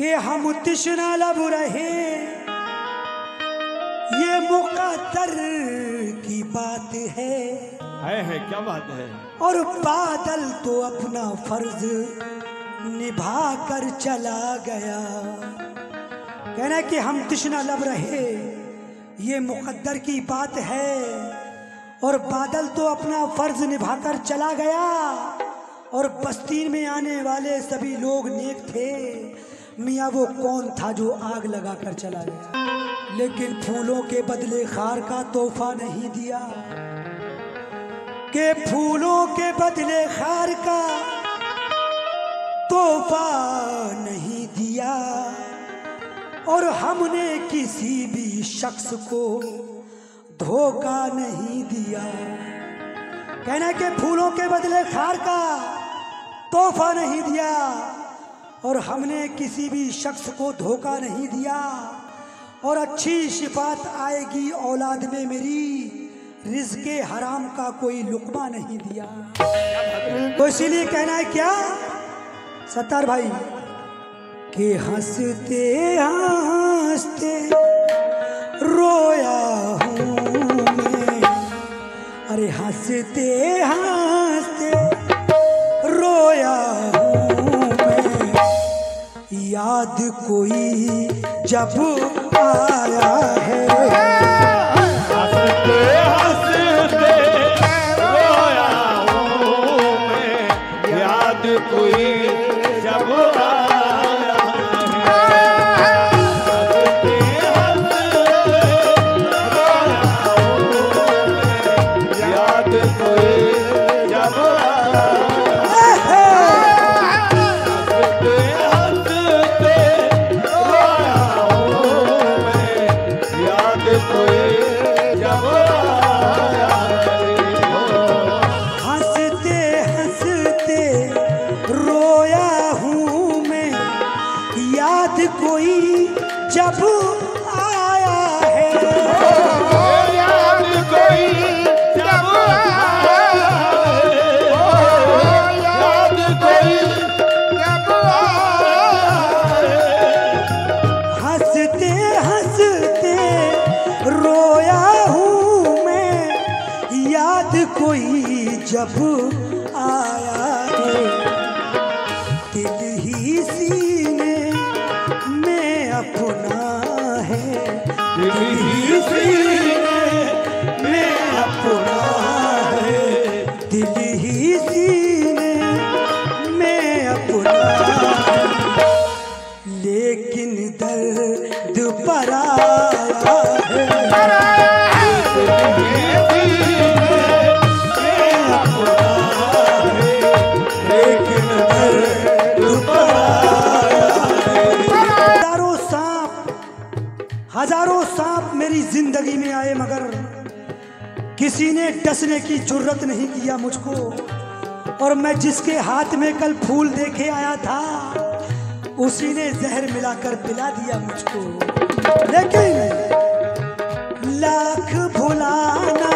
कि हम तृष्णा लब रहे, ये मुकद्दर की बात है क्या बात है। और बादल तो अपना फर्ज निभा कर चला गया। कहना है कि हम तृष्णा लब रहे, ये मुकद्दर की बात है और बादल तो अपना फर्ज निभाकर चला गया। और बस्ती में आने वाले सभी लोग नेक थे। मियाँ वो कौन था जो आग लगा कर चला गया, लेकिन फूलों के बदले खार का तोहफा नहीं दिया, के फूलों के बदले खार का तोहफा नहीं दिया। और हमने किसी भी शख्स को धोखा नहीं दिया। कहना है कि फूलों के बदले खार का तोहफा नहीं दिया और हमने किसी भी शख्स को धोखा नहीं दिया। और अच्छी शिफात आएगी औलाद में मेरी, रिज़्क़े हराम का कोई लुक़मा नहीं दिया। तो इसीलिए कहना है क्या सत्तार भाई कि हंसते हंसते रोया हूँ मैं, अरे हंसते हंसते रोया हूँ मैं, याद कोई जब आया है। हंसते हंसते रोया हूँ मैं, याद कोई जब आया है। हंसते हंसते रोया हूँ मैं, याद कोई जब आया है। हंसते हंसते रोया हूँ मैं, याद कोई जब आया है। हंसते हंसते रोया हूँ मैं, याद कोई जब आया है। याद कोई जब आया है, याद कोई जब आया है। हंसते हंसते रोया हूँ मैं, याद कोई जब आया है। दिल ही सीने में अपना है, दिल ही सीने में अपना है, दिल ही सीने में अपना है, लेकिन दर्द पर आया है। लेकिन दर्द पर आया है। हजारों सांप मेरी जिंदगी में आए, मगर किसी ने डसने की जुर्रत नहीं किया मुझको। और मैं जिसके हाथ में कल फूल देखे आया था, उसी ने जहर मिलाकर पिला दिया मुझको। लेकिन लाख भुलाना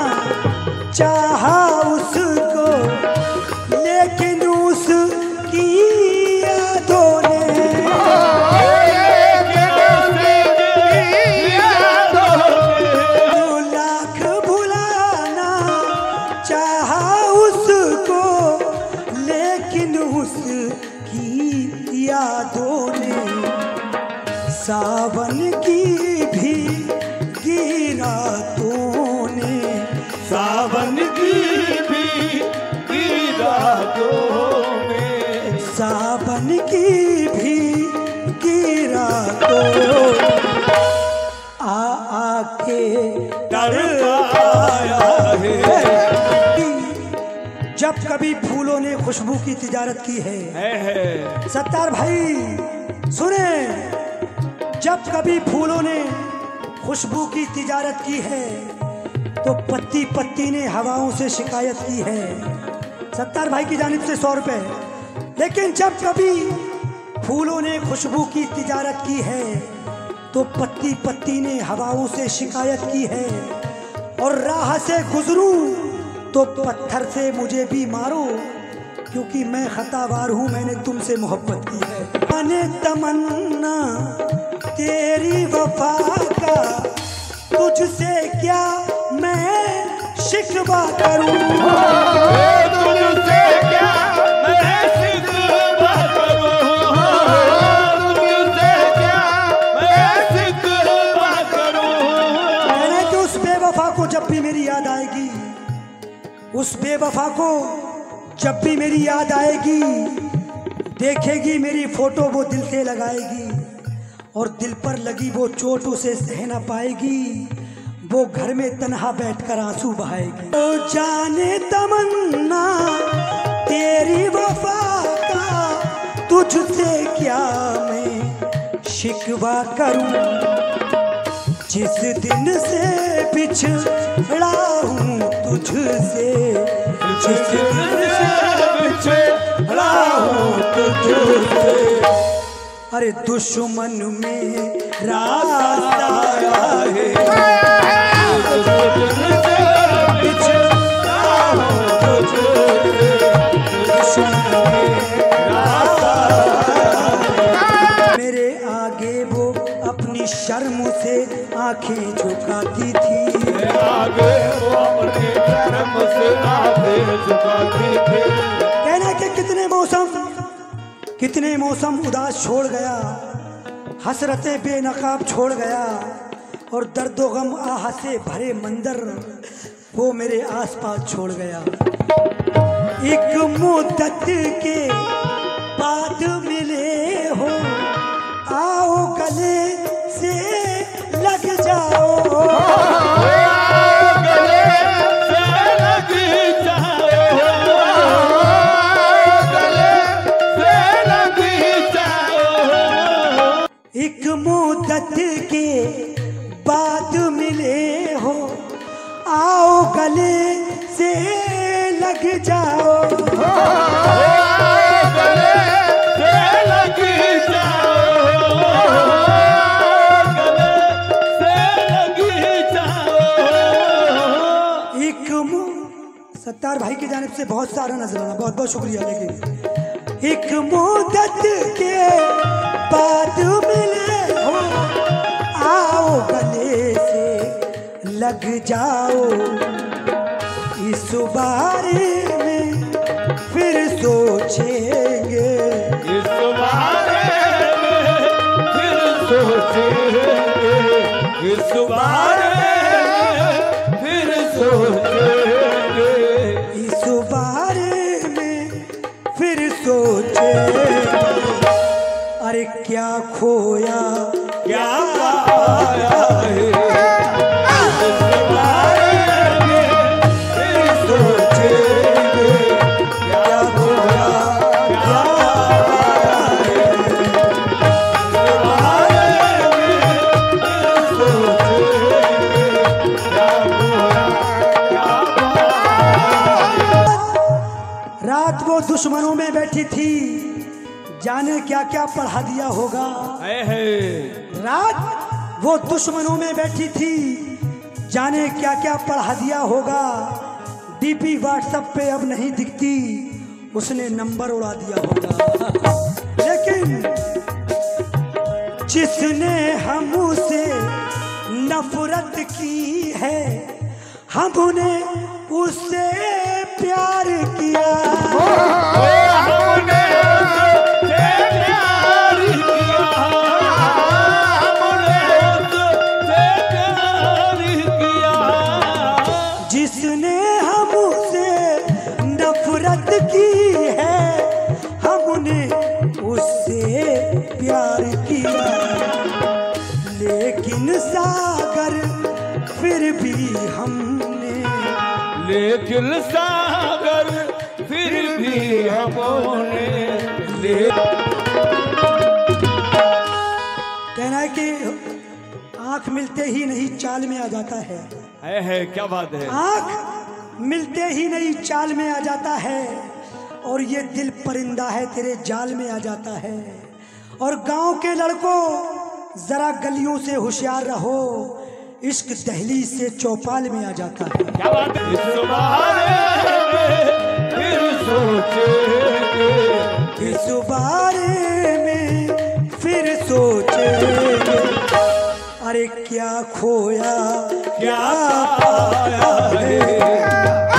चाहा उसको, लेकिन उसकी यादों ने लाख भुलाना चाहा उसको, लेकिन उसकी यादों ने सावन की भी रातों ने, सावन की भी रातों में, सावन की भी रातों आके तड़पाया है। जब कभी फूलों ने खुशबू की तिजारत की है सत्तार भाई सुने, जब कभी फूलों ने खुशबू की तिजारत की है तो पत्ती पत्ती ने हवाओं से शिकायत की है। सत्तार भाई की जानिब से 100 रुपए। लेकिन जब कभी फूलों ने खुशबू की तिजारत की है तो पत्ती पत्ती ने हवाओं से शिकायत की है। और राह से गुजरूं तो पत्थर से मुझे भी मारो, क्योंकि मैं खतावार हूँ, मैंने तुमसे मोहब्बत की है। मैंने तमन्ना तेरी वफा का, तुझसे क्या मैं शिकवा करूँ, तुझसे क्या मैं शिकवा करूं, तुझसे क्या मैं शिकवा करूं। कहना कि उस बेवफा को जब भी मेरी याद आएगी, उस बेवफा को जब भी मेरी याद आएगी, देखेगी मेरी फोटो वो दिल से लगाएगी, और दिल पर लगी वो चोट उसे सह ना पाएगी, वो घर में तन्हा बैठकर आंसू बहाएगी। ओ जाने तमन्ना तेरी वफा का, तुझसे क्या मैं शिकवा करूं, जिस दिन से बिछड़ा हूँ तुझसे, जिस दिन से बिछड़ा हूँ तुझसे। अरे दुश्मन में रास्ता है, बिछड़ा हूँ तुझसे, दुश्मन में रास्ता है। मेरे आगे वो अपनी शर्म से आंखें झुकाती थी, आगे वो अपने कर्म से आंखें झुकाती थी। कहना कि कितने मौसम उदास छोड़ गया, हसरतें बेनकाब छोड़ गया, और दर्दो गम आह से भरे मंजर वो मेरे आसपास छोड़ गया। एक मुद्दत के बाद मिले हो, आओ गले से लग जाओ, गले से लग जाओ, गले से लग जाओ। एक मुद्दत के बाद मिले हो, आओ गले से लग जाओ, गले से लग जाओ, गले से लग जाओ। एक सत्तार भाई की जानिब से बहुत सारा नजराना, बहुत बहुत शुक्रिया। लेकिन एक मुद्दत के बाद मिले हो, आओ गले से लग जाओ, इस बारे में फिर सोचेंगे, इस बारे में फिर सोचेंगे, इस बारे में फिर सोचेंगे। इस बारे में फिर सोचेंगे। अरे क्या खोया क्या पाया है, इस बारे में फिर सोचेंगे। क्या खोया क्या पाया है, इस बारे में फिर सोचेंगे। क्या खोया क्या पाया है। रात वो दुश्मनों में बैठी थी, जाने क्या क्या पढ़ा दिया होगा। रात वो दुश्मनों में बैठी थी, जाने क्या क्या पढ़ा दिया होगा। डीपी व्हाट्सएप पे अब नहीं दिखती, उसने नंबर उड़ा दिया होगा। लेकिन जिसने हमसे नफरत की है, हमने उससे प्यार किया, हमने उससे प्यार किया, हमने उससे प्यार किया। जिसने हमसे नफरत की है, हमने उससे प्यार किया। लेकिन सागर फिर भी हमने, लेकिन सागर फिर भी हमने कहना है कि आंख मिलते ही नहीं चाल में आ जाता है। क्या बात है। आंख मिलते ही नहीं चाल में आ जाता है, और ये दिल परिंदा है तेरे जाल में आ जाता है। और गांव के लड़कों जरा गलियों से होशियार रहो, इश्क दहलीज से चौपाल में आ जाता है। क्या बात है। इस बारे में फिर सोचेंगे, इस बारे में फिर सोचेंगे, अरे क्या खोया क्या पाया है।